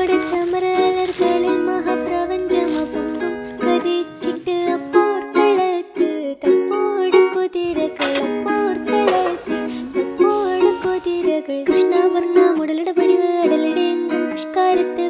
ചമരലർകളിൽ മഹാപ്രപഞ്ചമൊപ്പം കതിച്ചിട്ട് അപ്പോർക്കളത്ത് തപ്പോട് കുതിരകൾ അപ്പോർക്കളത്ത് തപ്പോട് കുതിരകൾ കൃഷ്ണവർണ്ണ മുടലിട പടിവ് അടലിടെങ്കും പുഷ്കാരത്ത്